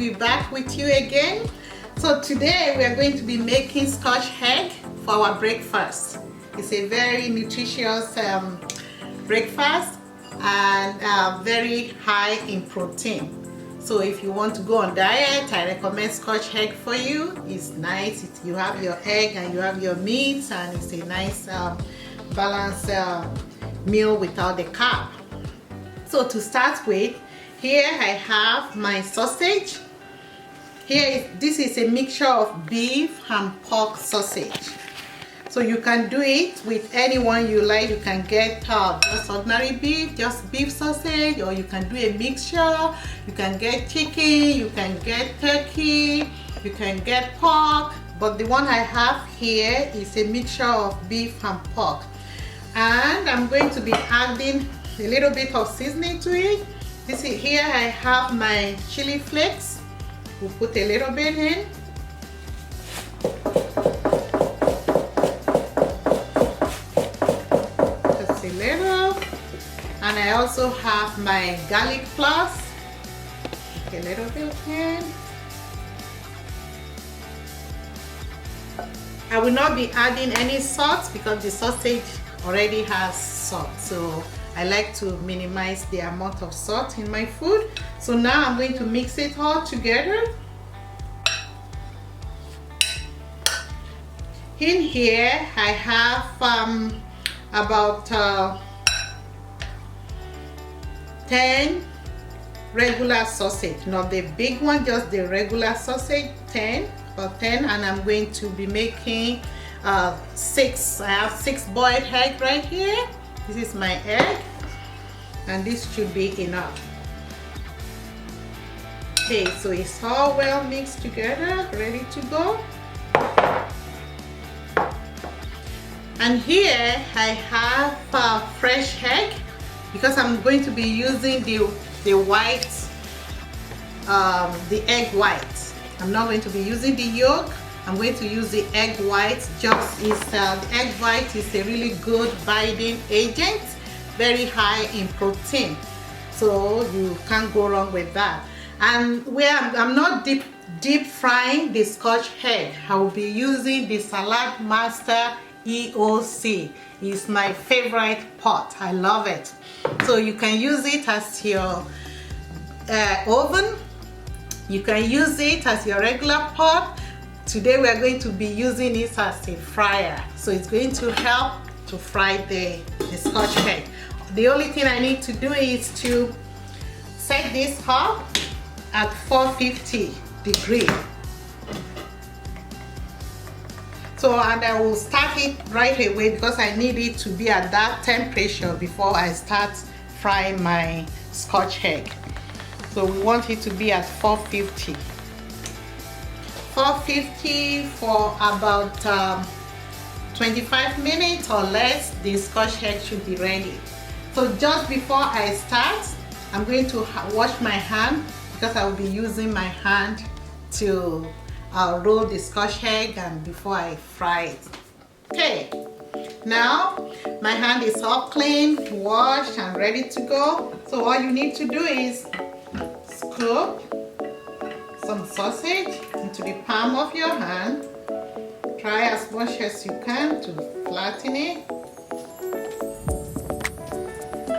be back with you again. So today we are going to be making Scotch egg for our breakfast. It's a very nutritious breakfast and very high in protein. So if you want to go on diet, I recommend Scotch egg for you. It's nice. You have your egg and you have your meat, and it's a nice balanced meal without the carb. So to start with, here I have my sausage. This is a mixture of beef and pork sausage. So you can do it with anyone you like. You can get just ordinary beef, just beef sausage, or you can do a mixture. You can get chicken, you can get turkey, you can get pork. But the one I have here is a mixture of beef and pork. And I'm going to be adding a little bit of seasoning to it. Here I have my chili flakes. We'll put a little bit in. Just a little. And I also have my garlic cloves. A little bit in. I will not be adding any salt because the sausage already has salt. So I like to minimize the amount of salt in my food. So now I'm going to mix it all together. In here I have about 10 regular sausage, not the big one, just the regular sausage, 10, and I'm going to be making 6. I have 6 boiled eggs right here. This is my egg, and this should be enough. Okay, so it's all well mixed together, ready to go. And here I have fresh egg because I'm going to be using the white, the egg white. I'm not going to be using the yolk. I'm going to use the egg white. The egg white is a really good binding agent, very high in protein, so you can't go wrong with that. And I'm not deep frying the Scotch egg. I will be using the Saladmaster EOC. It's my favorite pot. I love it. So you can use it as your oven. You can use it as your regular pot. Today we are going to be using it as a fryer. So it's going to help to fry the Scotch egg. The only thing I need to do is to set this up at 450 degrees. So, and I will start it right away because I need it to be at that temperature before I start frying my Scotch egg. So we want it to be at 450. 450 for about 25 minutes or less. The Scotch egg should be ready. So just before I start, I'm going to wash my hand because I will be using my hand to roll the Scotch egg and before I fry it. Okay, now my hand is all clean, washed and ready to go. So all you need to do is scoop some sausage into the palm of your hand. Try as much as you can to flatten it.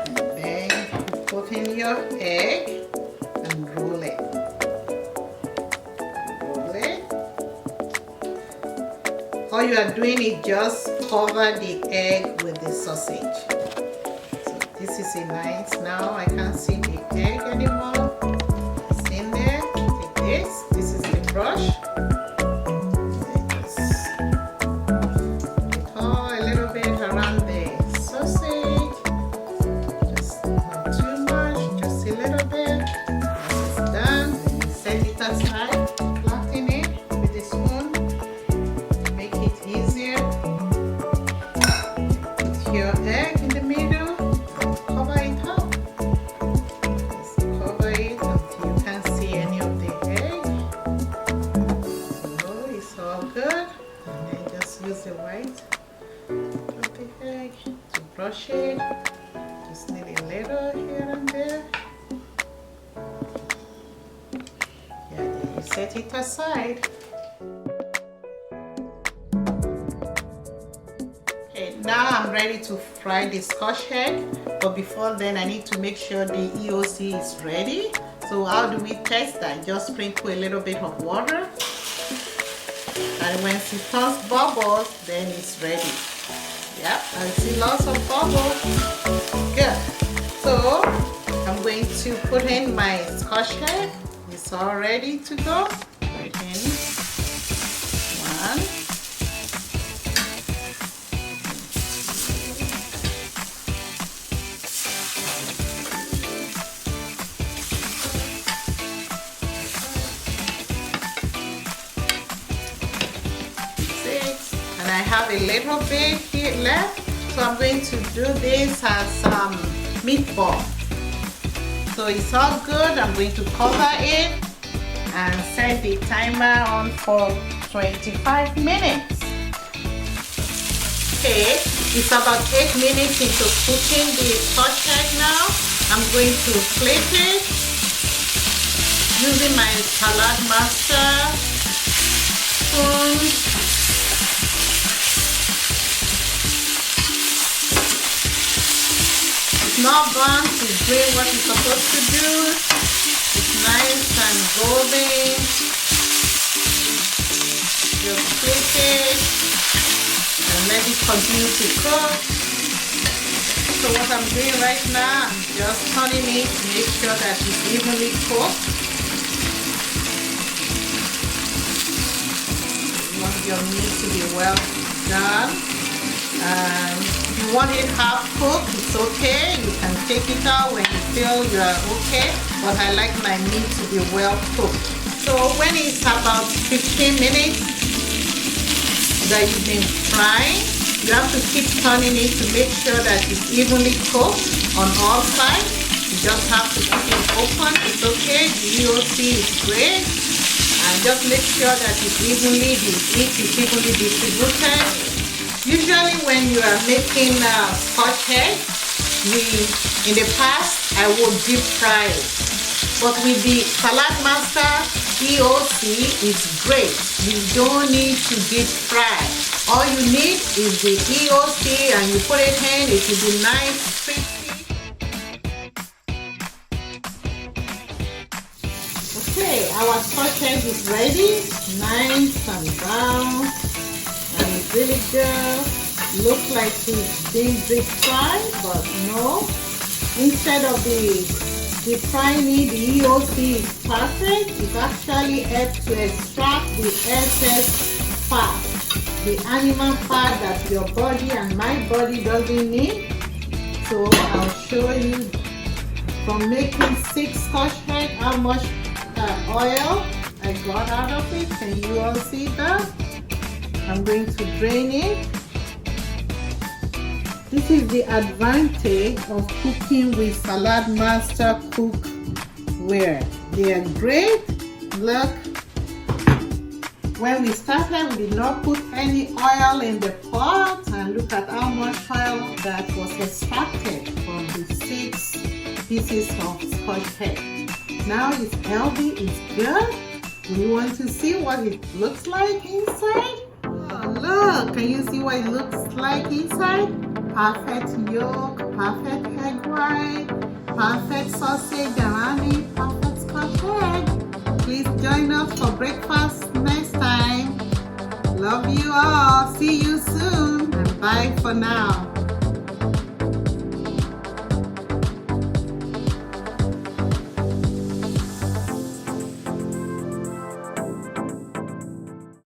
And then you put in your egg and roll it. All you are doing is just cover the egg with the sausage. So this is a nice, now I can't see the egg anymore. It's in there. Take this. This is the brush. Just put it all a little bit around the sausage. Just not too much, just a little bit. Once it's done, then you set it aside. Flatten it with a spoon. Easier. Put your egg in the middle, cover it up. Just cover it until you can't see any of the egg. So it's all good. And then just use the white of the egg to brush it. Just need a little here and there. Yeah, set it aside. Okay, now I'm ready to fry the Scotch egg, but before then I need to make sure the EOC is ready. So how do we test that? Just sprinkle a little bit of water, and when it turns bubbles, then it's ready. Yep, I see lots of bubbles. Good. So I'm going to put in my Scotch egg. It's all ready to go. Put in one. And I have a little bit here left, so I'm going to do this as meatball. So it's all good. I'm going to cover it and set the timer on for 25 minutes. Okay, it's about 8 minutes into cooking the Scotch egg now. I'm going to flip it using my Saladmaster spoon. Not burnt, it's doing what it's supposed to do. It's nice and golden. Just flip it and let it continue to cook. So what I'm doing right now, I'm just turning it to make sure that it's evenly cooked. You want your meat to be well done. And if you want it half cooked, it's okay. You can take it out when you feel you are okay. But I like my meat to be well cooked. So when it's about 15 minutes that you've been frying, you have to keep turning it to make sure that it's evenly cooked on all sides. You just have to keep it open. It's okay. The EOC is great. And just make sure that it's evenly distributed. Usually when you are making Scotch egg, in the past I would deep fry it. But with the Saladmaster EOC, it's great. You don't need to deep fry. All you need is the EOC and you put it in, it will be nice, crispy. Okay, our Scotch egg is ready. Nice and brown. And it's really good. Looks like it's being deep fried, but no. Instead of the deep frying it, the EOC is perfect. It actually helps to extract the excess fat, the animal fat that your body and my body doesn't need. So I'll show you from making 6 Scotch eggs how much oil I got out of it. Can you all see that? I'm going to drain it. This is the advantage of cooking with Saladmaster cookware. They are great. Look, when we started, we did not put any oil in the pot, and look at how much oil that was extracted from the 6 pieces of Scotch egg. Now it's healthy, it's good. We want to see what it looks like inside. Oh, look, can you see what it looks like inside? Perfect yolk, perfect egg white, perfect sausage around it, perfect Scotch egg. Please join us for breakfast next time. Love you all. See you soon and bye for now.